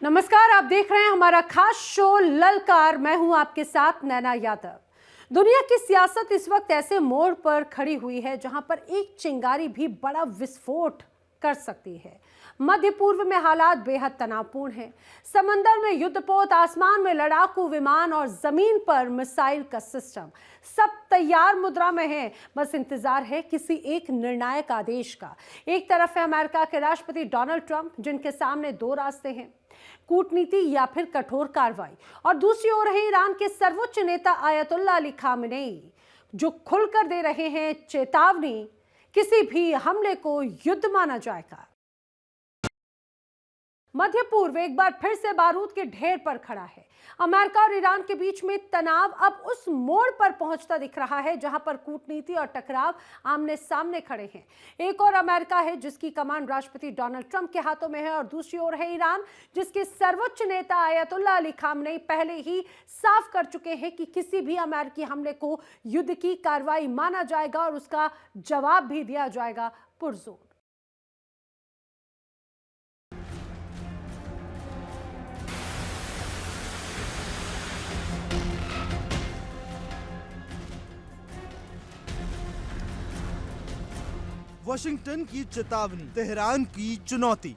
नमस्कार, आप देख रहे हैं हमारा खास शो ललकार। मैं हूं आपके साथ नैना यादव। दुनिया की सियासत इस वक्त ऐसे मोड़ पर खड़ी हुई है जहां पर एक चिंगारी भी बड़ा विस्फोट कर सकती है। मध्य पूर्व में हालात बेहद तनावपूर्ण हैं। समंदर में युद्धपोत, आसमान में लड़ाकू विमान और जमीन पर मिसाइल का सिस्टम, सब तैयार मुद्रा में है। बस इंतजार है किसी एक निर्णायक आदेश का। एक तरफ है अमेरिका के राष्ट्रपति डोनाल्ड ट्रंप, जिनके सामने दो रास्ते हैं, कूटनीति या फिर कठोर कार्रवाई, और दूसरी ओर है ईरान के सर्वोच्च नेता आयतुल्लाह अली खामेनेई, जो खुलकर दे रहे हैं चेतावनी, किसी भी हमले को युद्ध माना जाएगा। मध्य पूर्व एक बार फिर से बारूद के ढेर पर खड़ा है। अमेरिका और ईरान के बीच में तनाव अब उस मोड़ पर पहुंचता दिख रहा है जहां पर कूटनीति और टकराव आमने सामने खड़े हैं। एक और अमेरिका है जिसकी कमान राष्ट्रपति डोनाल्ड ट्रंप के हाथों में है, और दूसरी ओर है ईरान जिसके सर्वोच्च नेता आयतुल्लाह अली खामेनेई पहले ही साफ कर चुके हैं कि किसी भी अमेरिकी हमले को युद्ध की कार्रवाई माना जाएगा और उसका जवाब भी दिया जाएगा पुरजोर। वाशिंगटन की चेतावनी, तेहरान की चुनौती।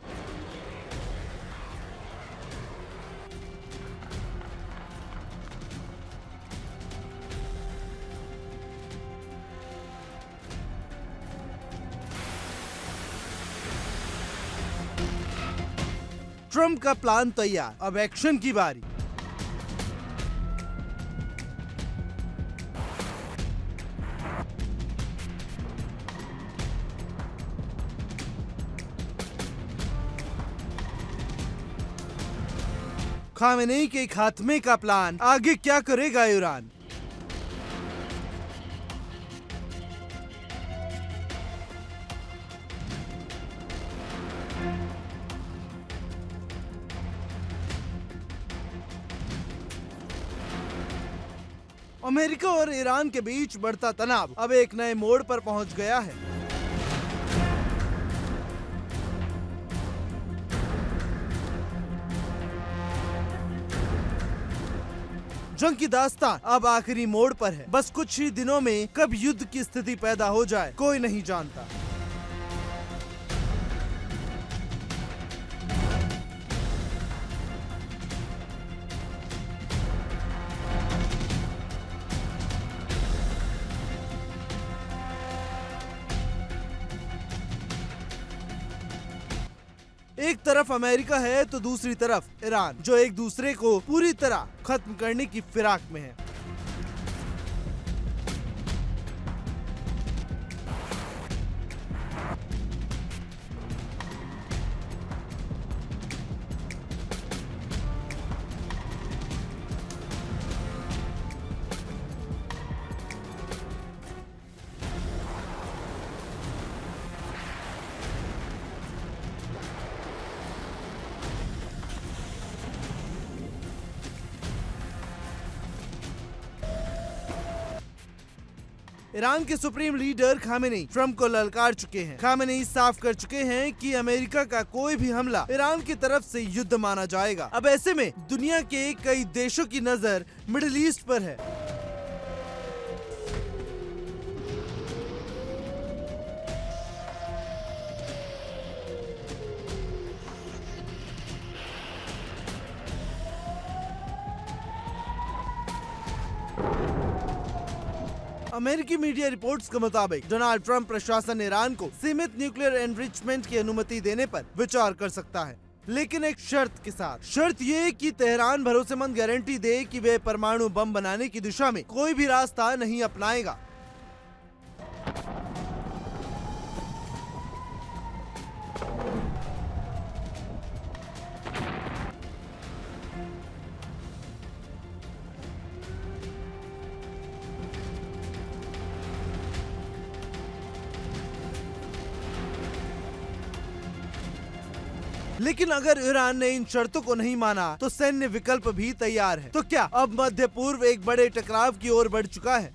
ट्रंप का प्लान तैयार, अब एक्शन की बारी। खामेनेई के खात्मे का प्लान, आगे क्या करेगा ईरान? अमेरिका और ईरान के बीच बढ़ता तनाव अब एक नए मोड़ पर पहुंच गया है। जंग की दास्तान अब आखिरी मोड़ पर है। बस कुछ ही दिनों में कब युद्ध की स्थिति पैदा हो जाए, कोई नहीं जानता। एक तरफ अमेरिका है तो दूसरी तरफ ईरान, जो एक दूसरे को पूरी तरह खत्म करने की फिराक में है। ईरान के सुप्रीम लीडर खामेनेई ट्रंप को ललकार चुके हैं। खामेनेई साफ कर चुके हैं कि अमेरिका का कोई भी हमला ईरान की तरफ से युद्ध माना जाएगा। अब ऐसे में दुनिया के कई देशों की नजर मिडिल ईस्ट पर है। अमेरिकी मीडिया रिपोर्ट्स के मुताबिक डोनाल्ड ट्रंप प्रशासन ईरान को सीमित न्यूक्लियर एनरिचमेंट की अनुमति देने पर विचार कर सकता है, लेकिन एक शर्त के साथ। शर्त ये कि तेहरान भरोसेमंद गारंटी दे कि वे परमाणु बम बनाने की दिशा में कोई भी रास्ता नहीं अपनाएगा। लेकिन अगर ईरान ने इन शर्तों को नहीं माना तो सैन्य विकल्प भी तैयार है। तो क्या अब मध्य पूर्व एक बड़े टकराव की ओर बढ़ चुका है?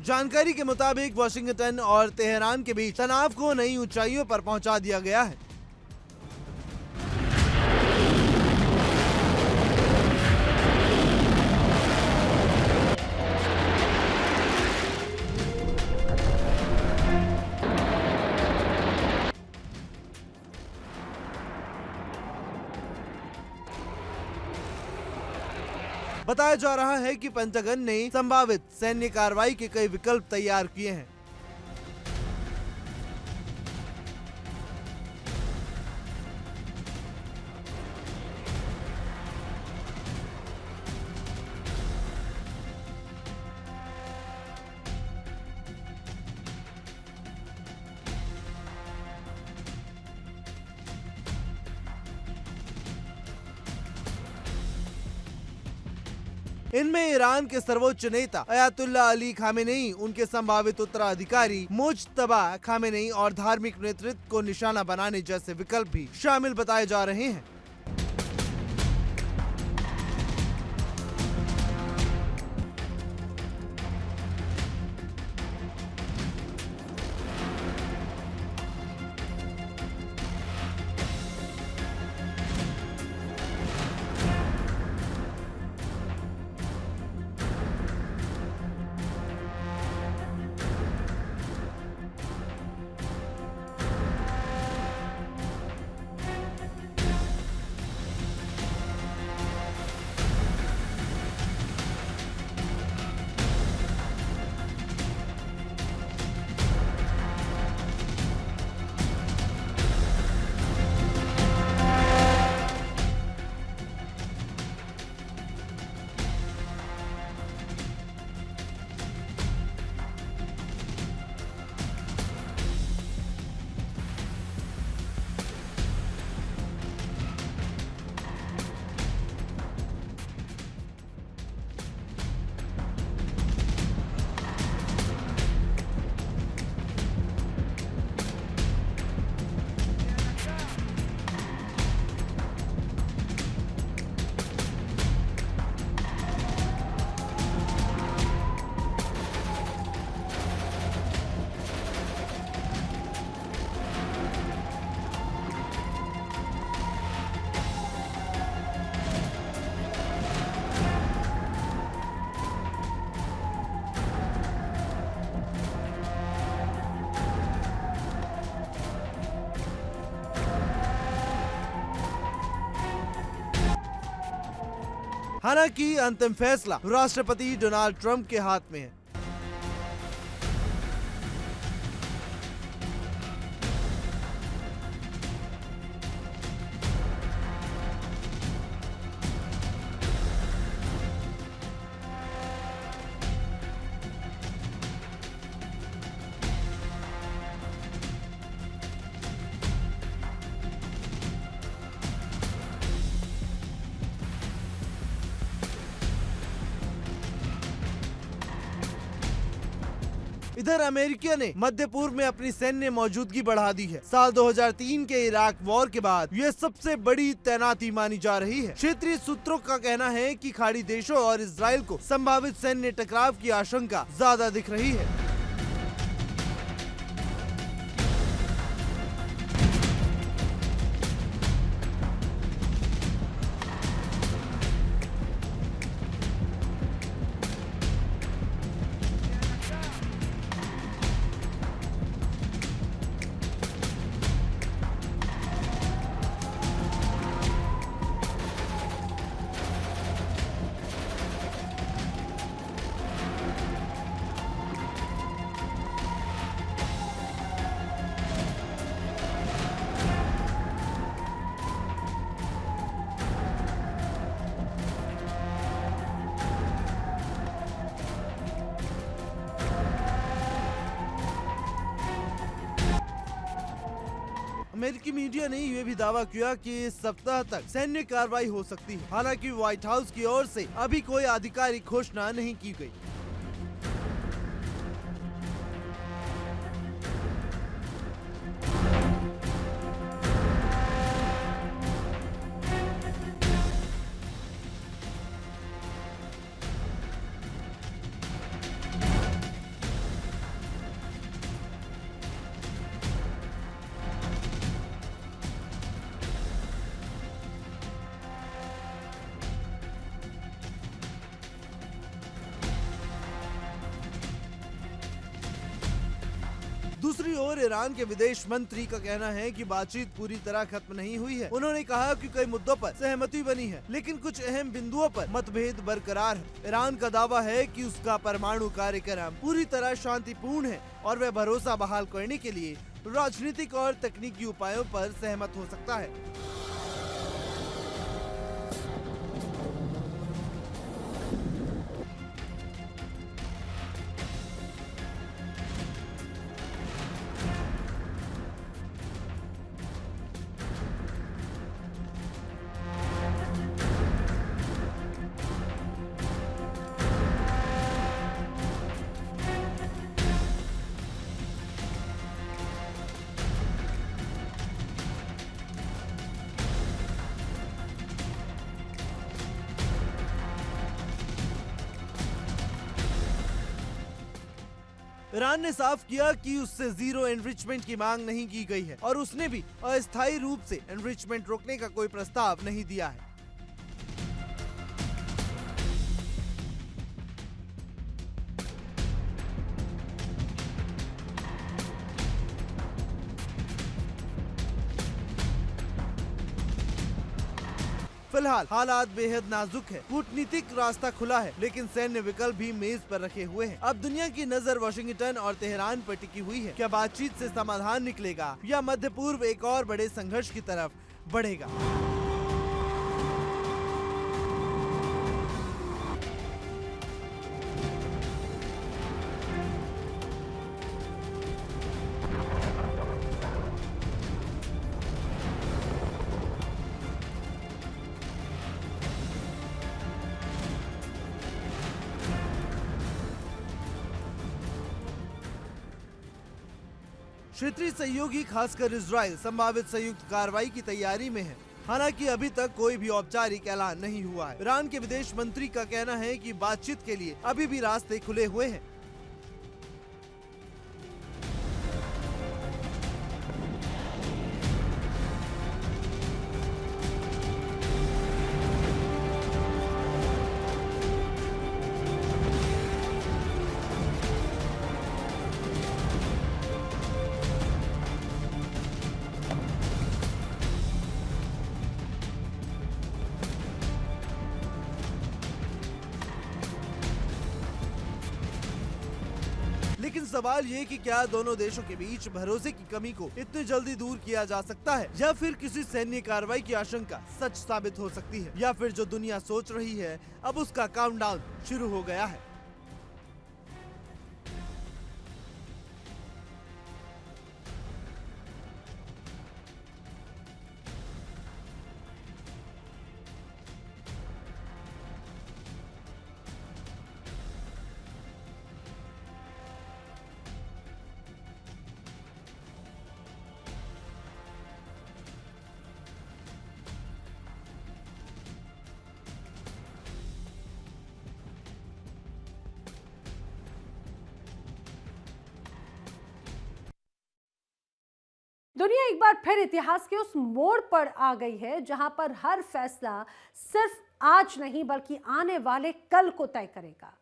जानकारी के मुताबिक वाशिंगटन और तेहरान के बीच तनाव को नई ऊंचाइयों पर पहुंचा दिया गया है। बताया जा रहा है कि पेंटागन ने संभावित सैन्य कार्रवाई के कई विकल्प तैयार किए हैं। इनमें ईरान के सर्वोच्च नेता अयातुल्ला अली खामेनेई, उनके संभावित उत्तराधिकारी मुज्तबा खामेनेई और धार्मिक नेतृत्व को निशाना बनाने जैसे विकल्प भी शामिल बताए जा रहे हैं। हालांकि अंतिम फैसला राष्ट्रपति डोनाल्ड ट्रंप के हाथ में है। इधर अमेरिका ने मध्य पूर्व में अपनी सैन्य मौजूदगी बढ़ा दी है। साल 2003 के इराक वॉर के बाद यह सबसे बड़ी तैनाती मानी जा रही है। क्षेत्रीय सूत्रों का कहना है कि खाड़ी देशों और इजराइल को संभावित सैन्य टकराव की आशंका ज्यादा दिख रही है। अमेरिकी मीडिया ने यह भी दावा किया कि इस सप्ताह तक सैन्य कार्रवाई हो सकती है। हालांकि व्हाइट हाउस की ओर से अभी कोई आधिकारिक घोषणा नहीं की गई। दूसरी ओर ईरान के विदेश मंत्री का कहना है कि बातचीत पूरी तरह खत्म नहीं हुई है। उन्होंने कहा कि कई मुद्दों पर सहमति बनी है, लेकिन कुछ अहम बिंदुओं पर मतभेद बरकरार है। ईरान का दावा है कि उसका परमाणु कार्यक्रम पूरी तरह शांतिपूर्ण है और वह भरोसा बहाल करने के लिए राजनीतिक और तकनीकी उपायों पर सहमत हो सकता है। ईरान ने साफ किया कि उससे जीरो एनरिचमेंट की मांग नहीं की गई है और उसने भी अस्थायी रूप से एनरिचमेंट रोकने का कोई प्रस्ताव नहीं दिया है। फिलहाल हालात बेहद नाजुक है। कूटनीतिक रास्ता खुला है, लेकिन सैन्य विकल्प भी मेज पर रखे हुए हैं। अब दुनिया की नजर वाशिंगटन और तेहरान पर टिकी हुई है। क्या बातचीत से समाधान निकलेगा या मध्य पूर्व एक और बड़े संघर्ष की तरफ बढ़ेगा? क्षेत्रीय सहयोगी खासकर इजराइल संभावित संयुक्त कार्रवाई की तैयारी में है। हालांकि अभी तक कोई भी औपचारिक ऐलान नहीं हुआ है। ईरान के विदेश मंत्री का कहना है कि बातचीत के लिए अभी भी रास्ते खुले हुए हैं। लेकिन सवाल ये कि क्या दोनों देशों के बीच भरोसे की कमी को इतनी जल्दी दूर किया जा सकता है, या फिर किसी सैन्य कार्रवाई की आशंका सच साबित हो सकती है, या फिर जो दुनिया सोच रही है अब उसका काउंटडाउन शुरू हो गया है। दुनिया एक बार फिर इतिहास के उस मोड़ पर आ गई है जहां पर हर फैसला सिर्फ आज नहीं बल्कि आने वाले कल को तय करेगा।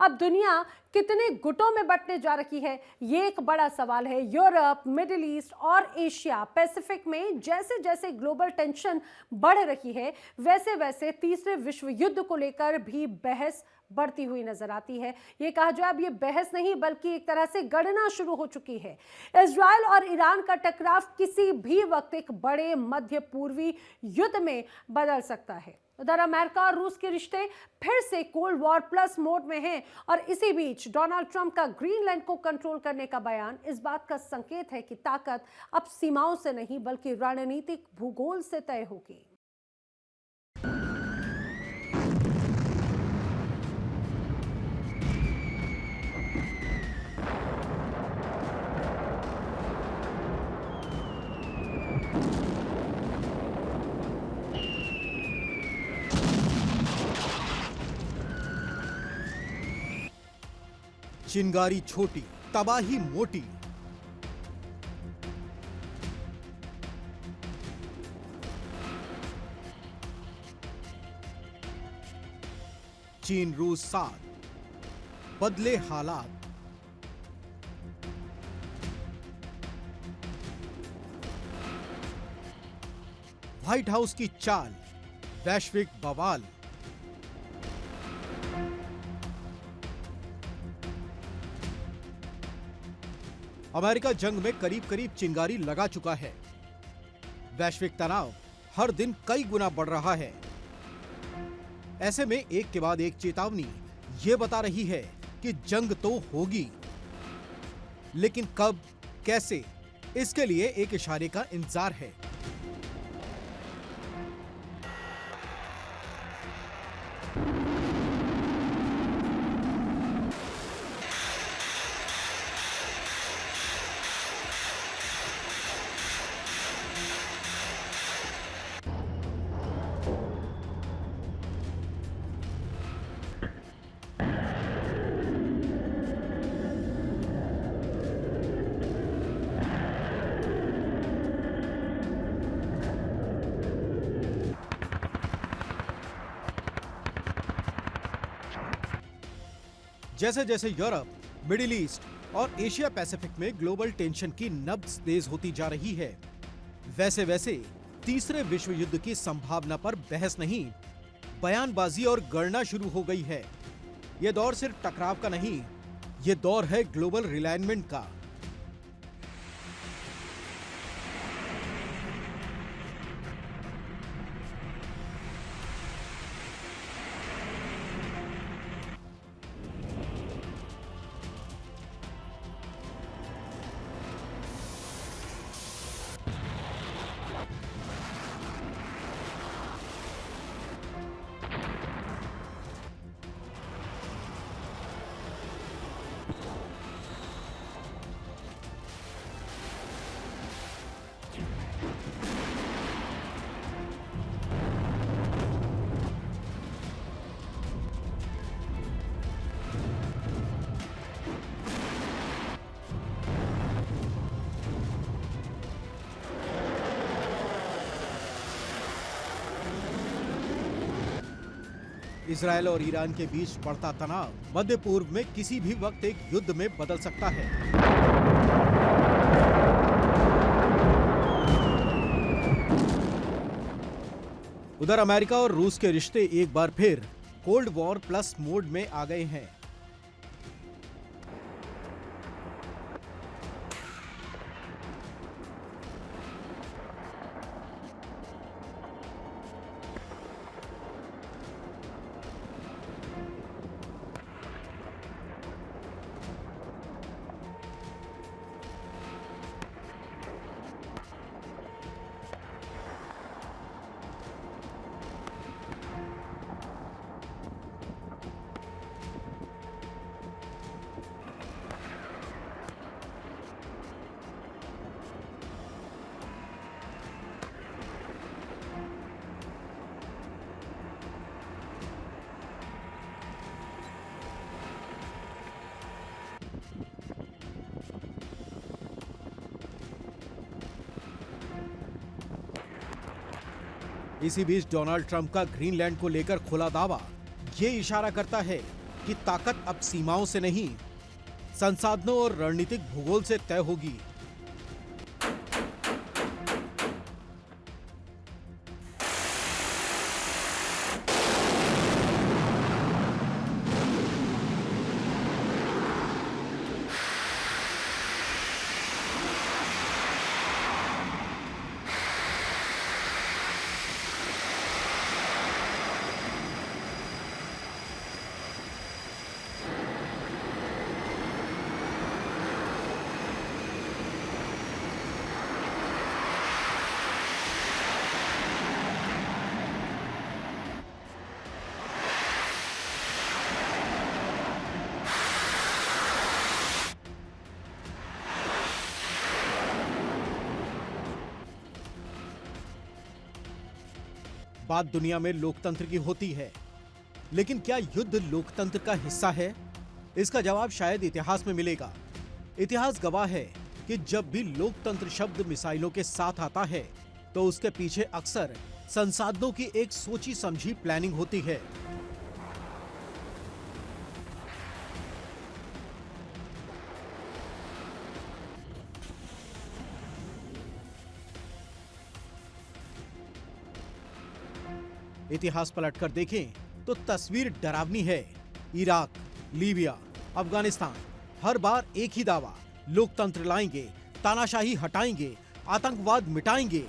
अब दुनिया कितने गुटों में बंटने जा रही है, ये एक बड़ा सवाल है। यूरोप, मिडिल ईस्ट और एशिया पैसिफिक में जैसे जैसे ग्लोबल टेंशन बढ़ रही है, वैसे वैसे तीसरे विश्व युद्ध को लेकर भी बहस बढ़ती हुई नजर आती है। ये कहा जाए अब ये बहस नहीं बल्कि एक तरह से गणना शुरू हो चुकी है। इजराइल और ईरान का टकराव किसी भी वक्त एक बड़े मध्य पूर्वी युद्ध में बदल सकता है। उधर अमेरिका और रूस के रिश्ते फिर से कोल्ड वॉर प्लस मोड में हैं और इसी बीच डोनाल्ड ट्रंप का ग्रीनलैंड को कंट्रोल करने का बयान इस बात का संकेत है कि ताकत अब सीमाओं से नहीं बल्कि रणनीतिक भूगोल से तय होगी। चिंगारी छोटी, तबाही मोटी। चीन रूस साथ, बदले हालात। व्हाइट हाउस की चाल, वैश्विक बवाल। अमेरिका जंग में करीब करीब चिंगारी लगा चुका है। वैश्विक तनाव हर दिन कई गुना बढ़ रहा है। ऐसे में एक के बाद एक चेतावनी ये बता रही है कि जंग तो होगी, लेकिन कब, कैसे, इसके लिए एक इशारे का इंतजार है। जैसे जैसे यूरोप, मिडिल ईस्ट और एशिया पैसिफिक में ग्लोबल टेंशन की नब्ज तेज होती जा रही है, वैसे वैसे तीसरे विश्व युद्ध की संभावना पर बहस नहीं, बयानबाजी और गणना शुरू हो गई है। यह दौर सिर्फ टकराव का नहीं, यह दौर है ग्लोबल रिलायनमेंट का। इजरायल और ईरान के बीच बढ़ता तनाव मध्य पूर्व में किसी भी वक्त एक युद्ध में बदल सकता है। उधर अमेरिका और रूस के रिश्ते एक बार फिर कोल्ड वॉर प्लस मोड में आ गए हैं। इसी बीच डोनाल्ड ट्रंप का ग्रीनलैंड को लेकर खुला दावा ये इशारा करता है कि ताकत अब सीमाओं से नहीं, संसाधनों और रणनीतिक भूगोल से तय होगी। बात दुनिया में लोकतंत्र की होती है, लेकिन क्या युद्ध लोकतंत्र का हिस्सा है? इसका जवाब शायद इतिहास में मिलेगा। इतिहास गवाह है कि जब भी लोकतंत्र शब्द मिसाइलों के साथ आता है तो उसके पीछे अक्सर संसाधनों की एक सोची समझी प्लानिंग होती है। इतिहास पलटकर देखें तो तस्वीर डरावनी है। इराक, लीबिया, अफगानिस्तान, हर बार एक ही दावा, लोकतंत्र लाएंगे, तानाशाही हटाएंगे, आतंकवाद मिटाएंगे।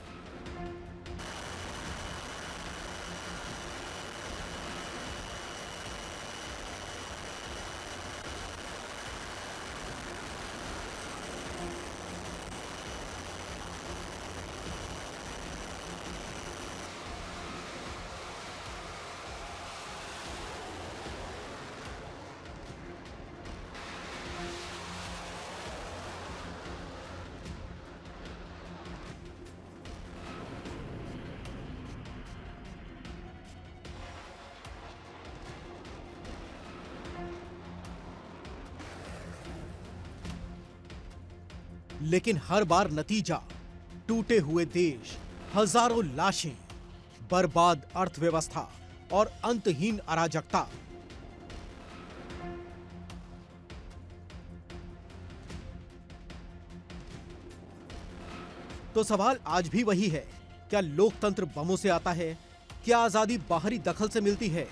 लेकिन हर बार नतीजा टूटे हुए देश, हजारों लाशें, बर्बाद अर्थव्यवस्था और अंतहीन अराजकता। तो सवाल आज भी वही है, क्या लोकतंत्र बमों से आता है? क्या आजादी बाहरी दखल से मिलती है?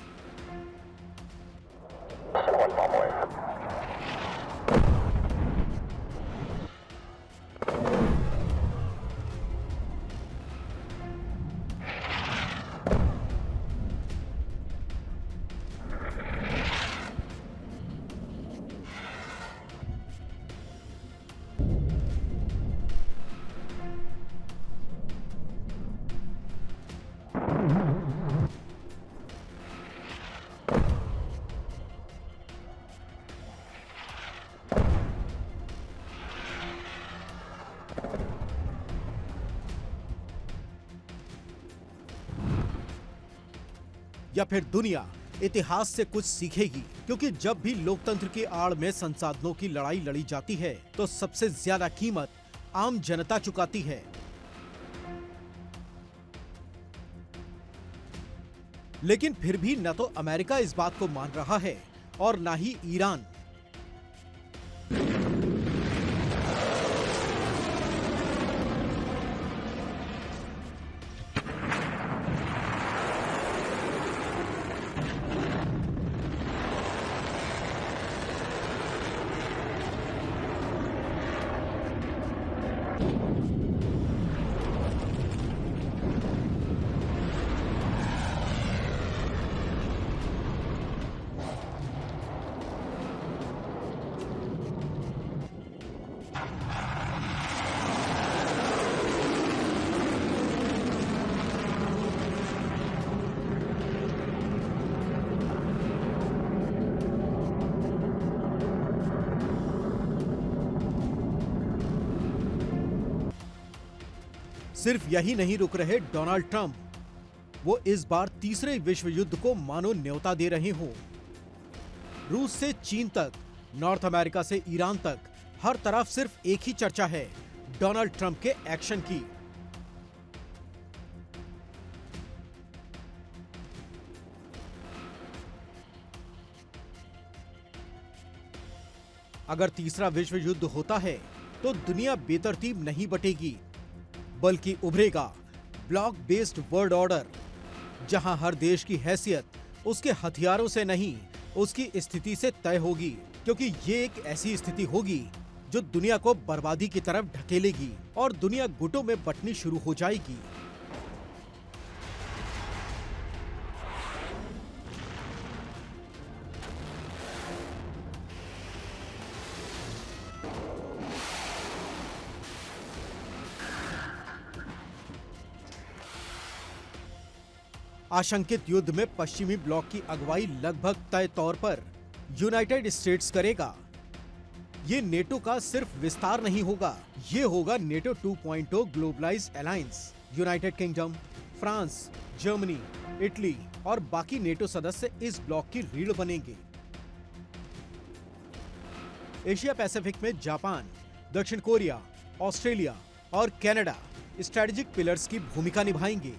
या फिर दुनिया इतिहास से कुछ सीखेगी? क्योंकि जब भी लोकतंत्र की आड़ में संसाधनों की लड़ाई लड़ी जाती है तो सबसे ज्यादा कीमत आम जनता चुकाती है। लेकिन फिर भी न तो अमेरिका इस बात को मान रहा है और न ही ईरान। सिर्फ यही नहीं रुक रहे डोनाल्ड ट्रंप, वो इस बार तीसरे विश्व युद्ध को मानो न्योता दे रहे हों। रूस से चीन तक, नॉर्थ अमेरिका से ईरान तक, हर तरफ सिर्फ एक ही चर्चा है, डोनाल्ड ट्रंप के एक्शन की। अगर तीसरा विश्व युद्ध होता है तो दुनिया बेतरतीब नहीं बटेगी, बल्कि उभरेगा ब्लॉक बेस्ड वर्ल्ड ऑर्डर, जहां हर देश की हैसियत उसके हथियारों से नहीं, उसकी स्थिति से तय होगी। क्योंकि ये एक ऐसी स्थिति होगी जो दुनिया को बर्बादी की तरफ ढकेलेगी और दुनिया गुटों में बंटनी शुरू हो जाएगी। आशंकित युद्ध में पश्चिमी ब्लॉक की अगुवाई लगभग तय तौर पर यूनाइटेड स्टेट्स करेगा। ये नेटो का सिर्फ विस्तार नहीं होगा, ये होगा NATO 2.0 globalised alliance. United kingdom, France, Germany, Italy और बाकी नेटो सदस्य इस ब्लॉक की रीढ़ बनेंगे। एशिया पैसिफिक में जापान, दक्षिण कोरिया, ऑस्ट्रेलिया और कनाडा स्ट्रेटेजिक पिलर्स की भूमिका निभाएंगे।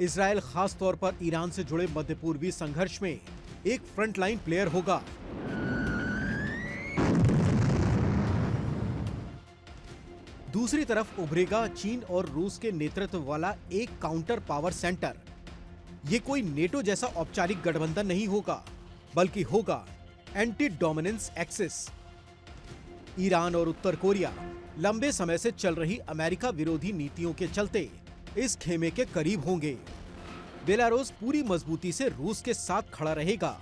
इजराइल खास तौर पर ईरान से जुड़े मध्य पूर्वी संघर्ष में एक फ्रंटलाइन प्लेयर होगा। दूसरी तरफ उभरेगा चीन और रूस के नेतृत्व वाला एक काउंटर पावर सेंटर। ये कोई नेटो जैसा औपचारिक गठबंधन नहीं होगा, बल्कि होगा एंटी डोमिनेंस एक्सिस। ईरान और उत्तर कोरिया लंबे समय से चल रही अमेरिका विरोधी नीतियों के चलते इस खेमे के करीब होंगे। बेलारूस पूरी मजबूती से रूस के साथ खड़ा रहेगा।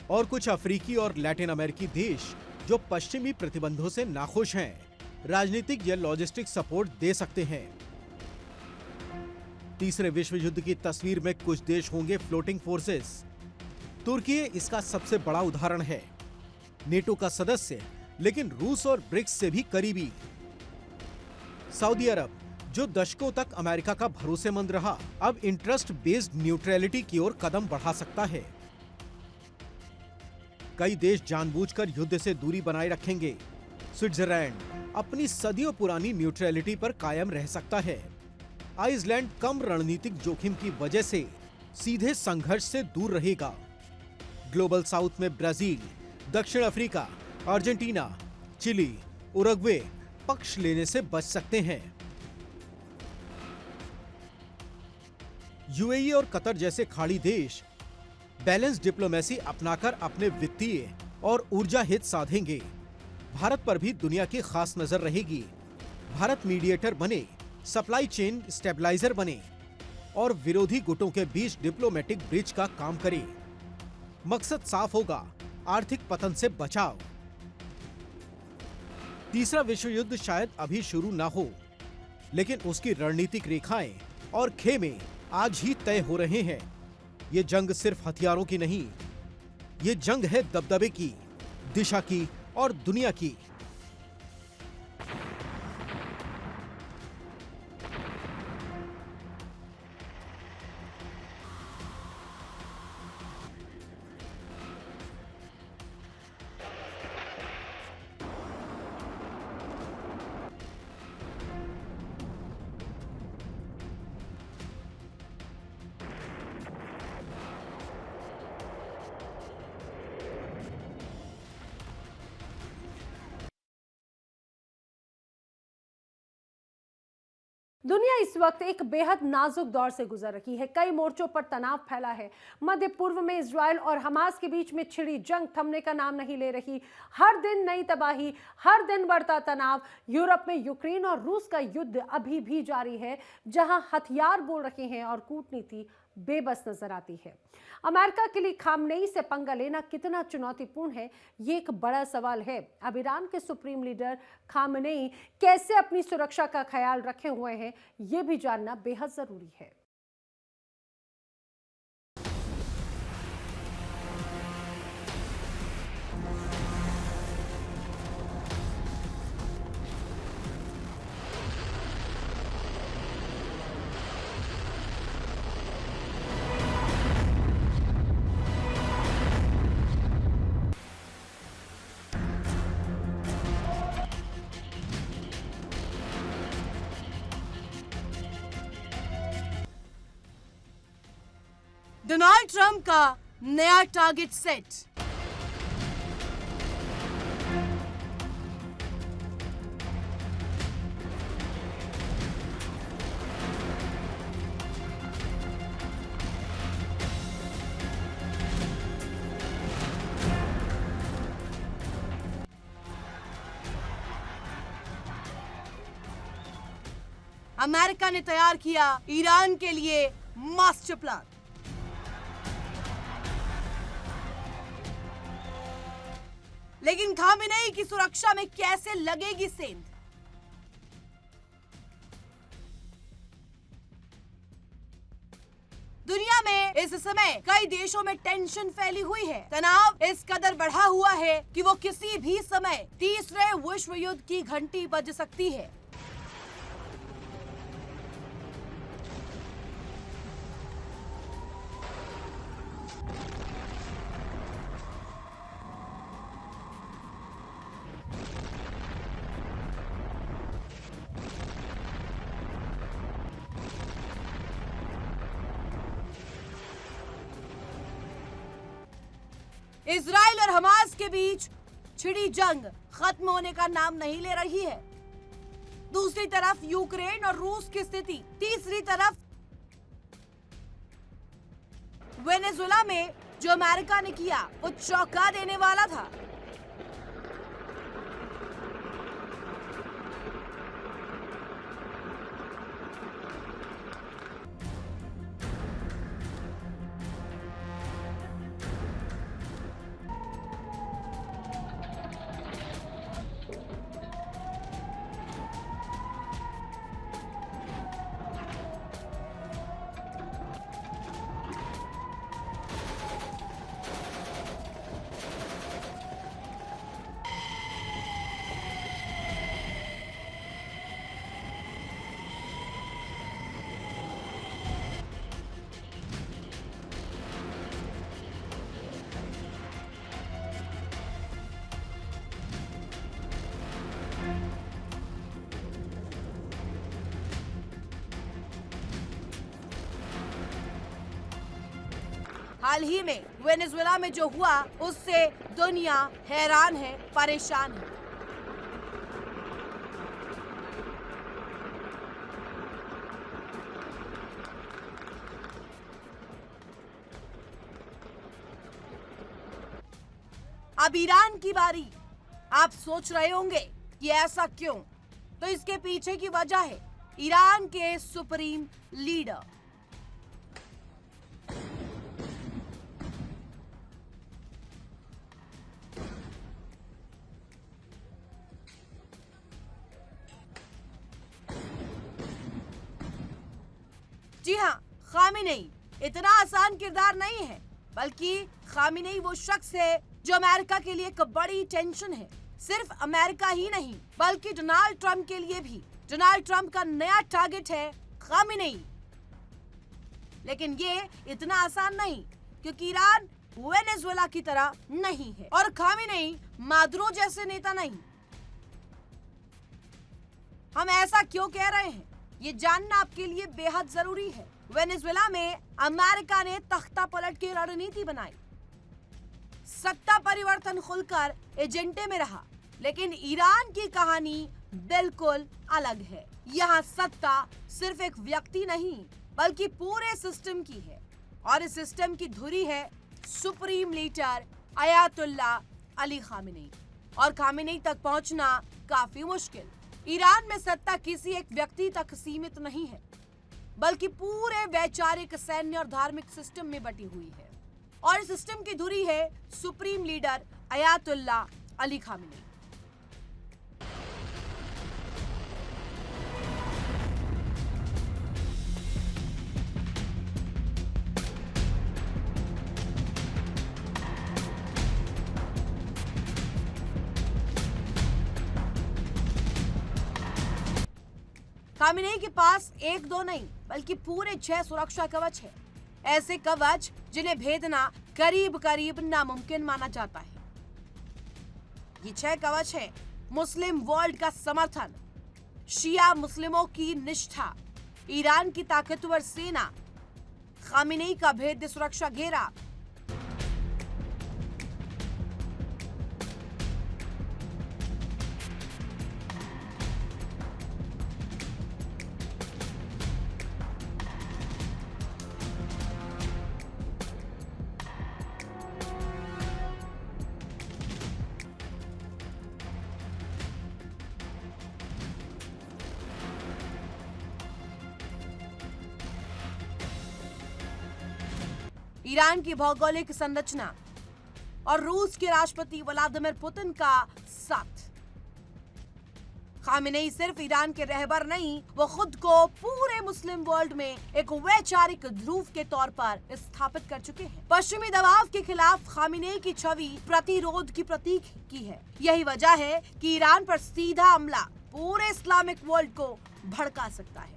और कुछ अफ्रीकी और लैटिन अमेरिकी देश जो पश्चिमी प्रतिबंधों से नाखुश हैं, राजनीतिक या लॉजिस्टिक सपोर्ट दे सकते हैं। तीसरे विश्व युद्ध की तस्वीर में कुछ देश होंगे फ्लोटिंग फोर्सेस। तुर्की इसका सबसे बड़ा उदाहरण है, नेटो का सदस्य लेकिन रूस और ब्रिक्स से भी करीबी। सऊदी अरब, जो दशकों तक अमेरिका का भरोसेमंद रहा, अब इंटरेस्ट बेस्ड न्यूट्रलिटी की ओर कदम बढ़ा सकता है। कई देश जानबूझकर युद्ध से दूरी बनाए रखेंगे। स्विट्जरलैंड अपनी सदियों पुरानी न्यूट्रलिटी पर कायम रह सकता है। आइसलैंड कम रणनीतिक जोखिम की वजह से सीधे संघर्ष से दूर रहेगा। ग्लोबल साउथ में ब्राजील, दक्षिण अफ्रीका, अर्जेंटीना, चिली, उरुग्वे पक्ष लेने से बच सकते हैं। यूएई और कतर जैसे खाड़ी देश बैलेंस डिप्लोमेसी अपनाकर अपने वित्तीय और ऊर्जा हित साधेंगे। भारत पर भी दुनिया की खास नजर रहेगी। भारत मीडिएटर बने, सप्लाई चेन स्टेबलाइजर बने और विरोधी गुटों के बीच डिप्लोमेटिक ब्रिज का काम करे। मकसद साफ होगा, आर्थिक पतन से बचाव। तीसरा विश्व युद्ध शायद अभी शुरू ना हो, लेकिन उसकी रणनीतिक रेखाएं और खेमे आज ही तय हो रहे हैं। ये जंग सिर्फ हथियारों की नहीं, ये जंग है दबदबे की, दिशा की और दुनिया की। दुनिया इस वक्त एक बेहद नाजुक दौर से गुजर रही है। कई मोर्चों पर तनाव फैला है। मध्य पूर्व में इजराइल और हमास के बीच में छिड़ी जंग थमने का नाम नहीं ले रही। हर दिन नई तबाही, हर दिन बढ़ता तनाव। यूरोप में यूक्रेन और रूस का युद्ध अभी भी जारी है, जहां हथियार बोल रहे हैं और कूटनीति बेबस नजर आती है। अमेरिका के लिए खामनेई से पंगा लेना कितना चुनौतीपूर्ण है, ये एक बड़ा सवाल है। अब ईरान के सुप्रीम लीडर खामनेई कैसे अपनी सुरक्षा का ख्याल रखे हुए हैं, ये भी जानना बेहद जरूरी है। डोनाल्ड ट्रंप का नया टारगेट सेट। अमेरिका ने तैयार किया ईरान के लिए मास्टर प्लान। लेकिन खामेनेई की सुरक्षा में कैसे लगेगी सेंध? दुनिया में इस समय कई देशों में टेंशन फैली हुई है। तनाव इस कदर बढ़ा हुआ है कि वो किसी भी समय तीसरे विश्व युद्ध की घंटी बज सकती है। इजराइल और हमास के बीच छिड़ी जंग खत्म होने का नाम नहीं ले रही है। दूसरी तरफ यूक्रेन और रूस की स्थिति, तीसरी तरफ वेनेजुएला में जो अमेरिका ने किया वो चौंका देने वाला था। हाल ही में वेनेजुएला में जो हुआ उससे दुनिया हैरान है, परेशान है। अब ईरान की बारी। आप सोच रहे होंगे कि ऐसा क्यों? तो इसके पीछे की वजह है ईरान के सुप्रीम लीडर। जी हाँ, खामिनेई इतना आसान किरदार नहीं है, बल्कि खामिनेई वो शख्स है जो अमेरिका के लिए एक बड़ी टेंशन है। सिर्फ अमेरिका ही नहीं, बल्कि डोनाल्ड ट्रंप के लिए भी। डोनाल्ड ट्रंप का नया टारगेट है खामिनेई। लेकिन ये इतना आसान नहीं, क्योंकि ईरान वेनेजुएला की तरह नहीं है और खामिनेई मादुरो जैसे नेता नहीं। हम ऐसा क्यों कह रहे हैं, ये जानना आपके लिए बेहद जरूरी है। वेनेजुएला में अमेरिका ने तख्ता पलट की रणनीति बनाई। सत्ता परिवर्तन खुलकर एजेंडे में रहा, लेकिन ईरान की कहानी बिल्कुल अलग है। यहाँ सत्ता सिर्फ एक व्यक्ति नहीं, बल्कि पूरे सिस्टम की है, और इस सिस्टम की धुरी है सुप्रीम लीडर अयातुल्ला अली खामिनेई। और खामिनेई तक पहुंचना काफी मुश्किल। ईरान में सत्ता किसी एक व्यक्ति तक सीमित नहीं है, बल्कि पूरे वैचारिक, सैन्य और धार्मिक सिस्टम में बटी हुई है, और इस सिस्टम की धुरी है सुप्रीम लीडर अयातुल्ला अली खामिनेई। खामिनेई के पास एक दो नहीं, बल्कि पूरे 6 सुरक्षा कवच है। ऐसे कवच जिन्हें भेदना करीब करीब नामुमकिन माना जाता है। ये 6 कवच है मुस्लिम वर्ल्ड का समर्थन, शिया मुस्लिमों की निष्ठा, ईरान की ताकतवर सेना, खामिनेई का भेद्य सुरक्षा घेरा, ईरान की भौगोलिक संरचना और रूस के राष्ट्रपति व्लादिमीर पुतिन का साथ। खामिनेई सिर्फ ईरान के रहबर नहीं, वो खुद को पूरे मुस्लिम वर्ल्ड में एक वैचारिक ध्रुव के तौर पर स्थापित कर चुके हैं। पश्चिमी दबाव के खिलाफ खामिनेई की छवि प्रतिरोध की प्रतीक की है। यही वजह है कि ईरान पर सीधा हमला पूरे इस्लामिक वर्ल्ड को भड़का सकता है।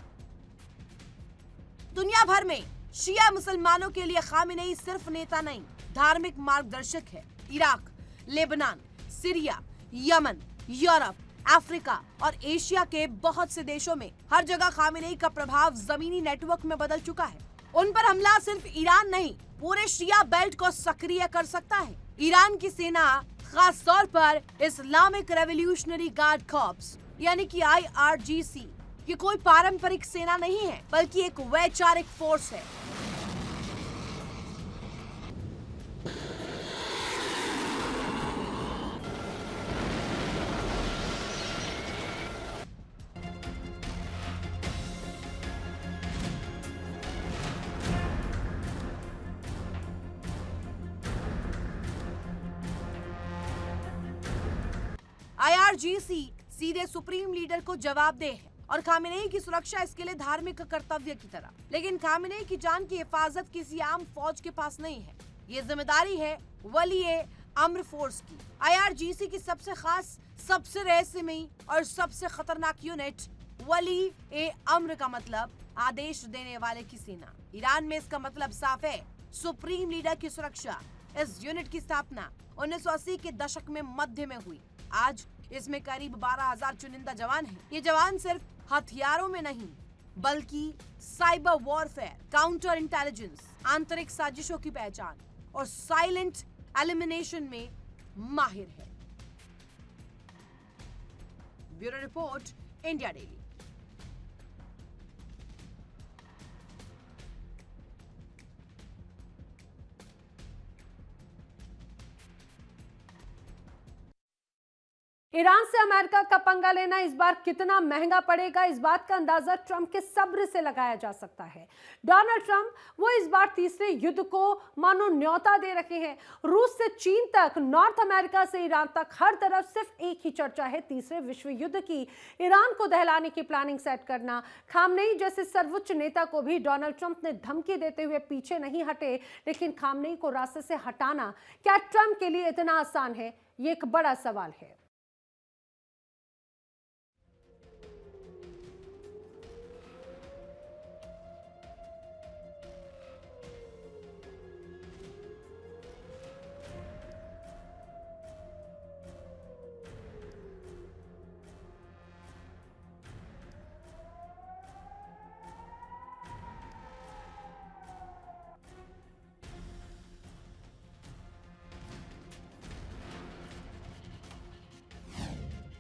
दुनिया भर में शिया मुसलमानों के लिए खामिनेई सिर्फ नेता नहीं, धार्मिक मार्गदर्शक है। Iraq, Lebanon, Syria, Yemen, Europe, Africa और एशिया के बहुत से देशों में हर जगह खामिनेई का प्रभाव जमीनी नेटवर्क में बदल चुका है। उन पर हमला सिर्फ ईरान नहीं, पूरे शिया बेल्ट को सक्रिय कर सकता है। ईरान की सेना, खास तौर पर इस्लामिक रेवोल्यूशनरी गार्ड कॉर्प्स, यानी कि IRGC ये कोई पारंपरिक सेना नहीं है, बल्कि एक वैचारिक फोर्स है। IRGC सीधे सुप्रीम लीडर को जवाबदेह है और खामेनेई की सुरक्षा इसके लिए धार्मिक कर्तव्य की तरह। लेकिन खामेनेई की जान की हिफाजत किसी आम फौज के पास नहीं है, ये जिम्मेदारी है वली अम्र फोर्स की। IRGC की सबसे खास, सबसे रहस्यमयी और सबसे खतरनाक यूनिट वली अम्र का मतलब आदेश देने वाले की सेना। ईरान में इसका मतलब साफ है, सुप्रीम लीडर की सुरक्षा। इस यूनिट की स्थापना 1980 के दशक में मध्य में हुई। आज इसमें करीब 12,000 चुनिंदा जवान हैं। ये जवान सिर्फ हथियारों में नहीं, बल्कि साइबर वॉरफेयर, काउंटर इंटेलिजेंस, आंतरिक साजिशों की पहचान और साइलेंट एलिमिनेशन में माहिर है। Bureau report, India daily. Iran से अमेरिका का पंगा लेना इस बार कितना महंगा पड़ेगा, इस बात का अंदाजा ट्रंप के सब्र से लगाया जा सकता है। डोनाल्ड ट्रंप वो इस बार तीसरे युद्ध को मानो न्योता दे रखे हैं। रूस से चीन तक, नॉर्थ अमेरिका से ईरान तक, हर तरफ सिर्फ एक ही चर्चा है, तीसरे विश्व युद्ध की। ईरान को दहलाने की प्लानिंग सेट करना। खामनेई जैसे सर्वोच्च नेता को भी डोनाल्ड ट्रंप ने धमकी देते हुए पीछे नहीं हटे, लेकिन खामनेई को रास्ते से हटाना क्या ट्रंप के लिए इतना आसान है? ये एक बड़ा सवाल है।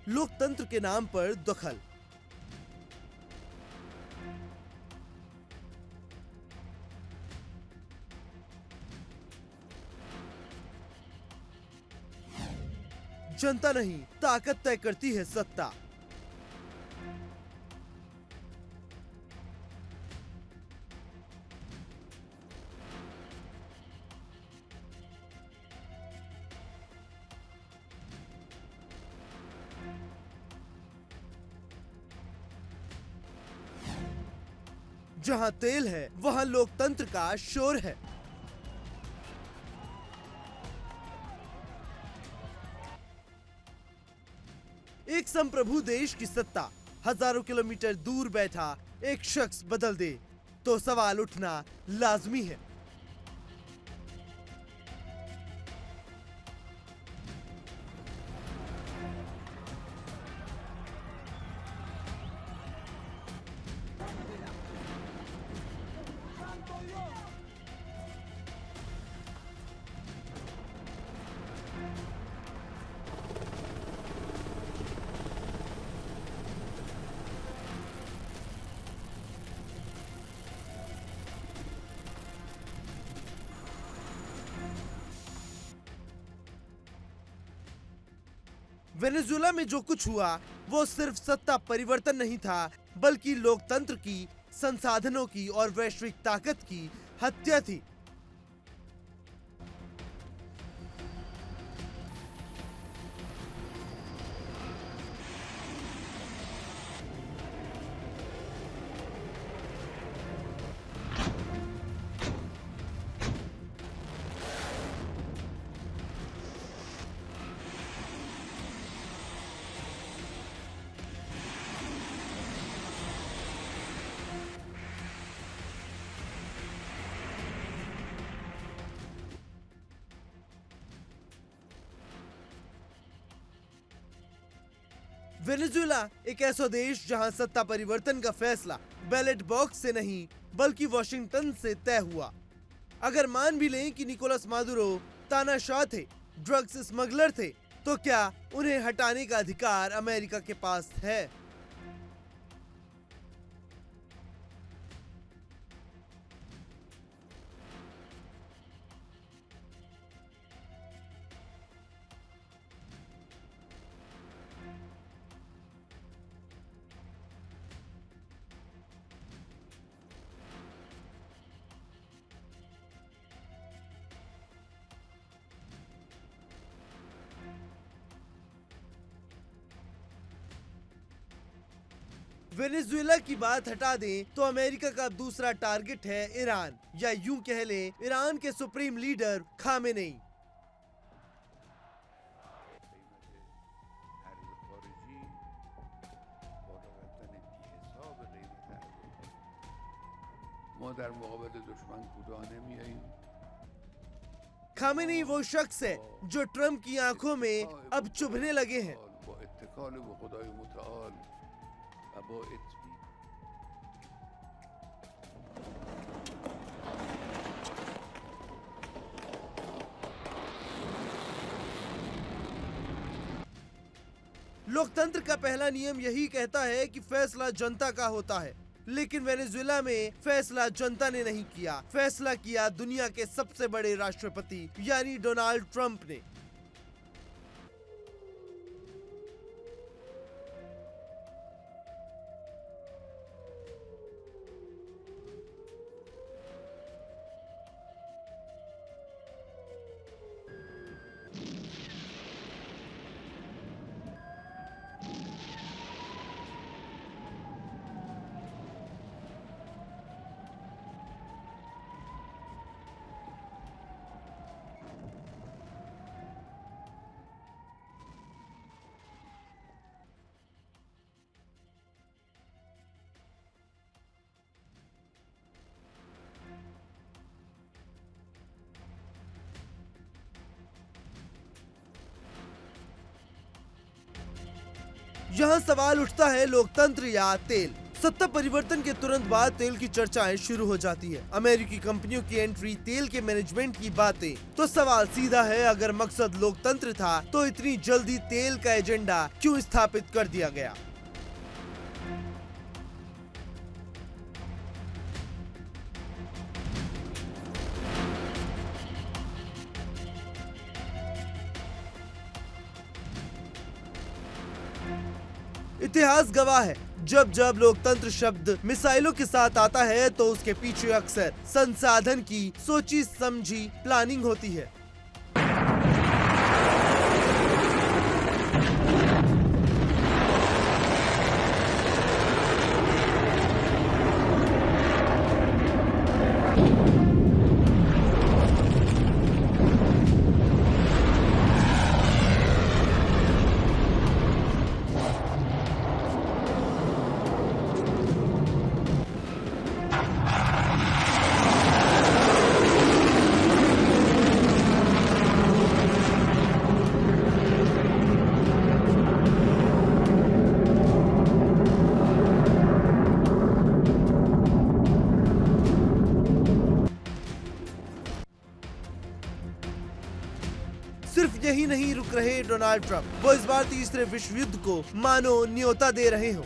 लोकतंत्र के नाम पर दखल। जनता नहीं, ताकत तय करती है सत्ता। जहां तेल है, वहां लोकतंत्र का शोर है। एक संप्रभु देश की सत्ता हजारों किलोमीटर दूर बैठा एक शख्स बदल दे तो सवाल उठना लाजमी है। वेनेजुएला में जो कुछ हुआ वो सिर्फ सत्ता परिवर्तन नहीं था, बल्कि लोकतंत्र की, संसाधनों की और वैश्विक ताकत की हत्या थी। वेनेजुएला एक ऐसा देश जहां सत्ता परिवर्तन का फैसला बैलेट बॉक्स से नहीं बल्कि वॉशिंगटन से तय हुआ। अगर मान भी लें कि निकोलस मादुरो तानाशाह थे, ड्रग्स स्मगलर थे, तो क्या उन्हें हटाने का अधिकार अमेरिका के पास है? वेनेजुएला की बात हटा दें तो अमेरिका का दूसरा टारगेट है ईरान, या यूं कह लें ईरान के सुप्रीम लीडर खामेनेई। खामेनेई वो शख्स है जो ट्रंप की आंखों में अब चुभने लगे हैं। लोकतंत्र का पहला नियम यही कहता है कि फैसला जनता का होता है, लेकिन वेनेजुएला में फैसला जनता ने नहीं किया, फैसला किया दुनिया के सबसे बड़े राष्ट्रपति यानी डोनाल्ड ट्रंप ने। यहाँ सवाल उठता है लोकतंत्र या तेल। सत्ता परिवर्तन के तुरंत बाद तेल की चर्चाएं शुरू हो जाती है, अमेरिकी कंपनियों की एंट्री, तेल के मैनेजमेंट की बातें। तो सवाल सीधा है, अगर मकसद लोकतंत्र था तो इतनी जल्दी तेल का एजेंडा क्यों स्थापित कर दिया गया? इतिहास गवाह है, जब जब लोकतंत्र शब्द मिसाइलों के साथ आता है तो उसके पीछे अक्सर संसाधन की सोची समझी प्लानिंग होती है। सिर्फ यही नहीं रुक रहे डोनाल्ड ट्रंप, वो इस बार तीसरे विश्व युद्ध को मानो न्योता दे रहे हो।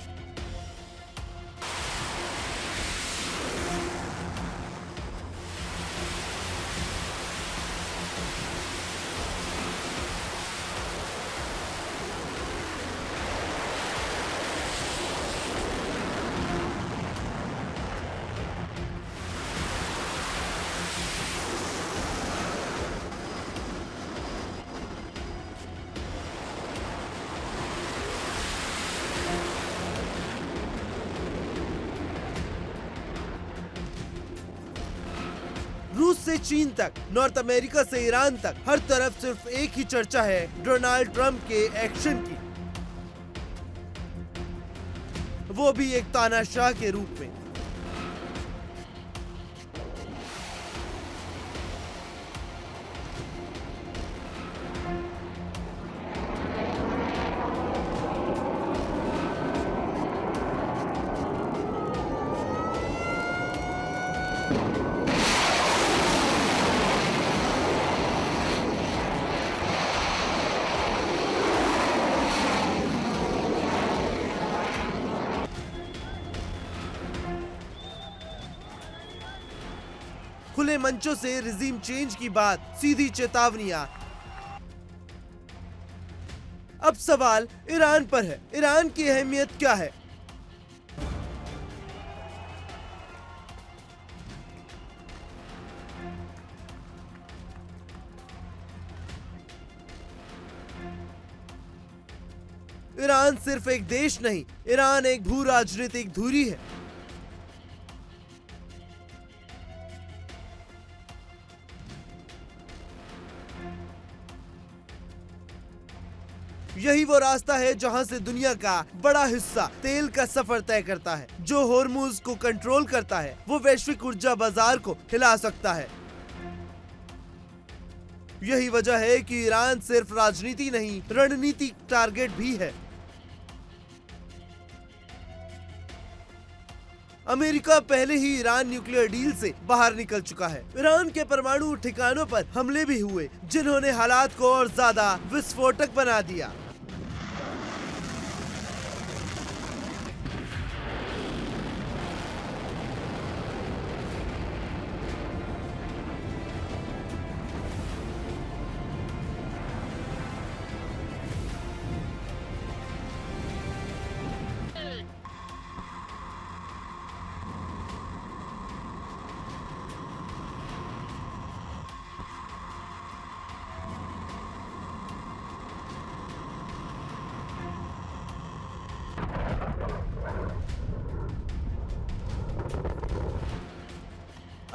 रूस से चीन तक, नॉर्थ अमेरिका से ईरान तक, हर तरफ सिर्फ एक ही चर्चा है डोनाल्ड ट्रंप के एक्शन की, वो भी एक तानाशाह के रूप में। खुले मंचों से रिजीम चेंज की बात, सीधी चेतावनियां। अब सवाल ईरान पर है। ईरान की अहमियत क्या है? ईरान सिर्फ एक देश नहीं, ईरान एक भू राजनीतिक धुरी है। यही वो रास्ता है जहां से दुनिया का बड़ा हिस्सा तेल का सफर तय करता है। जो होर्मुज को कंट्रोल करता है वो वैश्विक ऊर्जा बाजार को हिला सकता है। यही वजह है कि ईरान सिर्फ राजनीति नहीं, रणनीतिक टारगेट भी है। अमेरिका पहले ही ईरान न्यूक्लियर डील से बाहर निकल चुका है। ईरान के परमाणु ठिकानों पर हमले भी हुए, जिन्होंने हालात को और ज्यादा विस्फोटक बना दिया।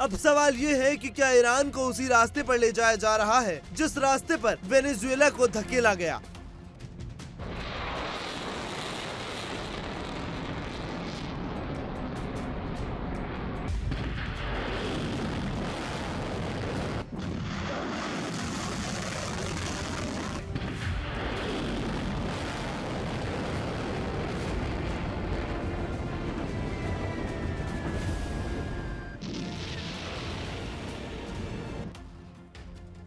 अब सवाल ये है कि क्या ईरान को उसी रास्ते पर ले जाया जा रहा है जिस रास्ते पर वेनेजुएला को धकेला गया।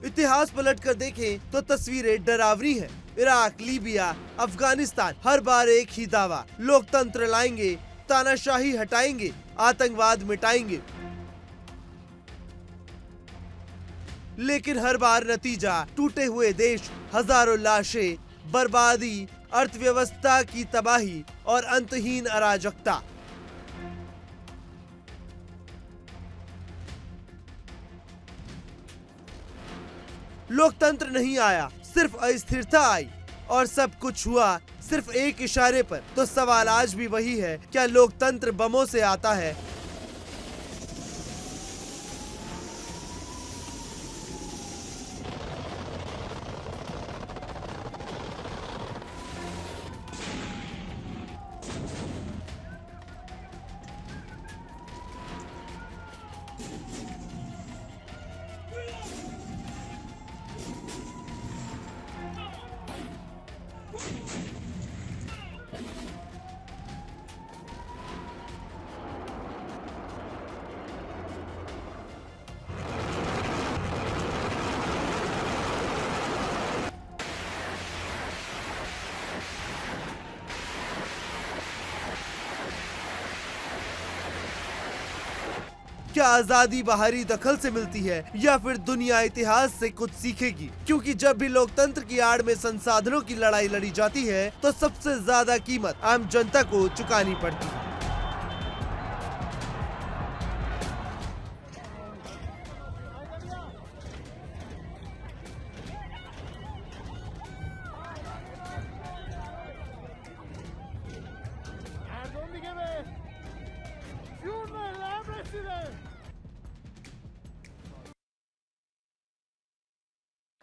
इतिहास पलटकर देखें तो तस्वीरें डरावनी हैं। इराक, लीबिया, अफगानिस्तान, हर बार एक ही दावा, लोकतंत्र लाएंगे, तानाशाही हटाएंगे, आतंकवाद मिटाएंगे। लेकिन हर बार नतीजा टूटे हुए देश, हजारों लाशें, बर्बादी, अर्थव्यवस्था की तबाही और अंतहीन अराजकता। लोकतंत्र नहीं आया, सिर्फ अस्थिरता आई और सब कुछ हुआ सिर्फ एक इशारे पर। तो सवाल आज भी वही है, क्या लोकतंत्र बमों से आता है? क्या आजादी बाहरी दखल से मिलती है या फिर दुनिया इतिहास से कुछ सीखेगी? क्योंकि जब भी लोकतंत्र की आड़ में संसाधनों की लड़ाई लड़ी जाती है तो सबसे ज्यादा कीमत आम जनता को चुकानी पड़ती है।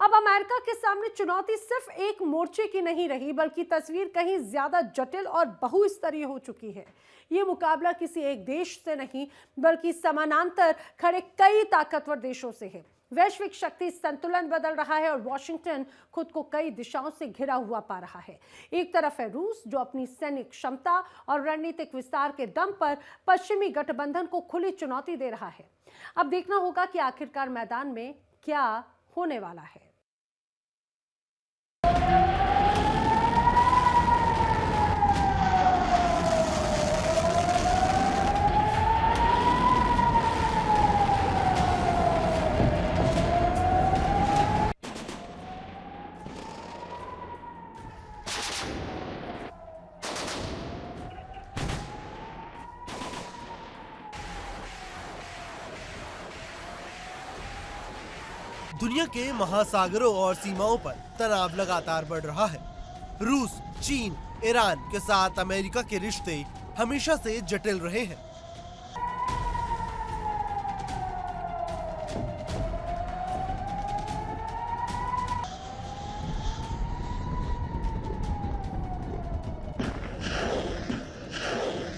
अब अमेरिका के सामने चुनौती सिर्फ एक मोर्चे की नहीं रही, बल्कि तस्वीर कहीं ज्यादा जटिल और बहुस्तरीय हो चुकी है। ये मुकाबला किसी एक देश से नहीं, बल्कि समानांतर खड़े कई ताकतवर देशों से है। वैश्विक शक्ति संतुलन बदल रहा है और वॉशिंगटन खुद को कई दिशाओं से घिरा हुआ पा रहा है। एक तरफ है रूस, जो अपनी सैन्य क्षमता और रणनीतिक विस्तार के दम पर पश्चिमी गठबंधन को खुली चुनौती दे रहा है। अब देखना होगा कि आखिरकार मैदान में क्या होने वाला है। दुनिया के महासागरों और सीमाओं पर तनाव लगातार बढ़ रहा है। रूस, चीन, ईरान के साथ अमेरिका के रिश्ते हमेशा से जटिल रहे हैं।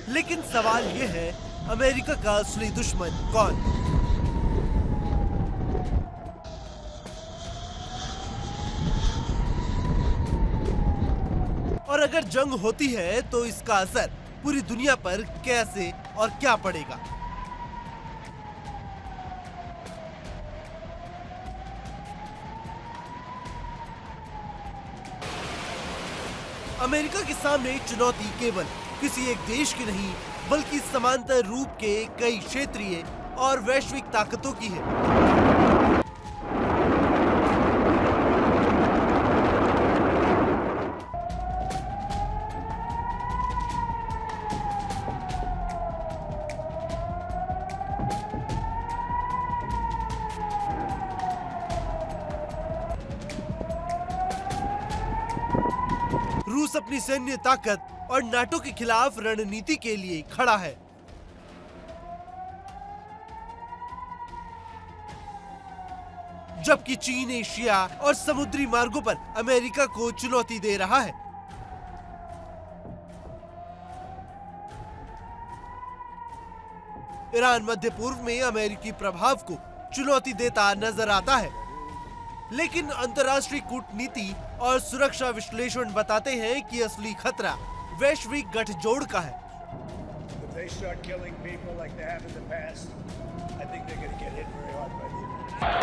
लेकिन सवाल ये है, अमेरिका का असली दुश्मन कौन? और अगर जंग होती है तो इसका असर पूरी दुनिया पर कैसे और क्या पड़ेगा? अमेरिका के सामने चुनौती केवल किसी एक देश की नहीं, बल्कि समांतर रूप के कई क्षेत्रीय और वैश्विक ताकतों की है। रूस अपनी सैन्य ताकत और नाटो के खिलाफ रणनीति के लिए खड़ा है। जबकि चीन एशिया और समुद्री मार्गों पर अमेरिका को चुनौती दे रहा है। ईरान मध्य पूर्व में अमेरिकी प्रभाव को चुनौती देता नजर आता है। लेकिन अंतर्राष्ट्रीय कूटनीति और सुरक्षा विश्लेषण बताते हैं कि असली खतरा वैश्विक गठजोड़ का है। If they start killing people like they have in the past, I think they're going to get hit very hard by the United States.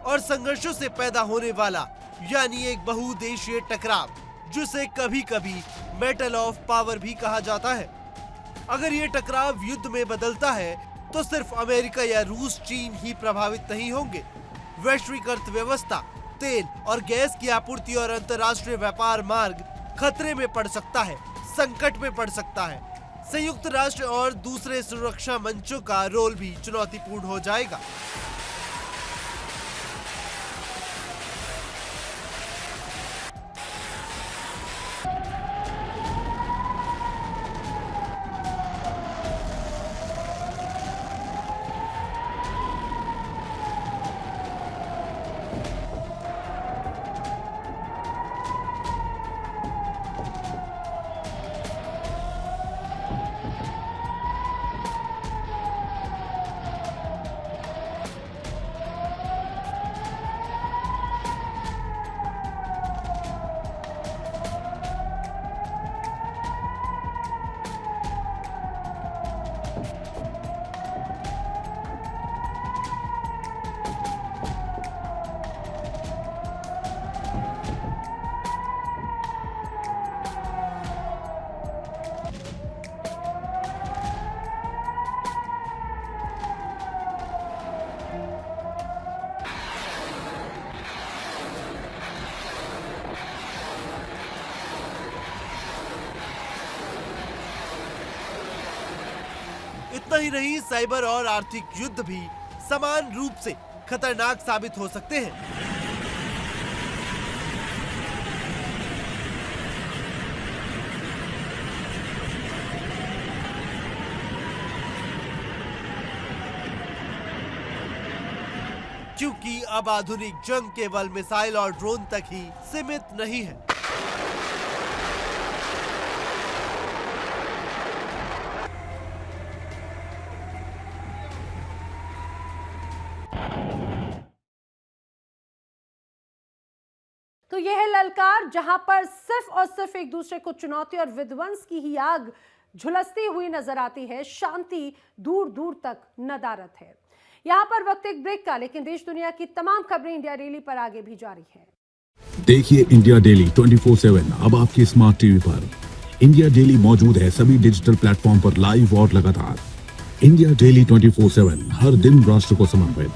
और संघर्षों से पैदा होने वाला यानी एक बहुदेशीय टकराव, जिसे कभी कभी बैटल ऑफ पावर भी कहा जाता है। अगर ये टकराव युद्ध में बदलता है तो सिर्फ अमेरिका या रूस, चीन ही प्रभावित नहीं होंगे। वैश्विक अर्थव्यवस्था, तेल और गैस की आपूर्ति और अंतर्राष्ट्रीय व्यापार मार्ग खतरे में पड़ सकता है, संकट में पड़ सकता है। संयुक्त राष्ट्र और दूसरे सुरक्षा मंचों का रोल भी चुनौतीपूर्ण हो जाएगा। इतना ही नहीं, साइबर और आर्थिक युद्ध भी समान रूप से खतरनाक साबित हो सकते हैं। क्योंकि अब आधुनिक जंग केवल मिसाइल और ड्रोन तक ही सीमित नहीं है। तो यह है ललकार, जहां पर सिर्फ और सिर्फ एक दूसरे को चुनौती और विध्वंस की ही आग झुलसती हुई नजर आती है। शांति दूर दूर तक नदारद है। यहां पर वक्त एक ब्रेक का, लेकिन देश दुनिया की तमाम खबरें इंडिया डेली पर आगे भी जारी है। देखिए इंडिया डेली 24/7 अब आपके स्मार्ट टीवी पर। इंडिया डेली मौजूद है सभी डिजिटल प्लेटफॉर्म पर लाइव और लगातार। इंडिया डेली 24/7 हर दिन राष्ट्र को समर्पित।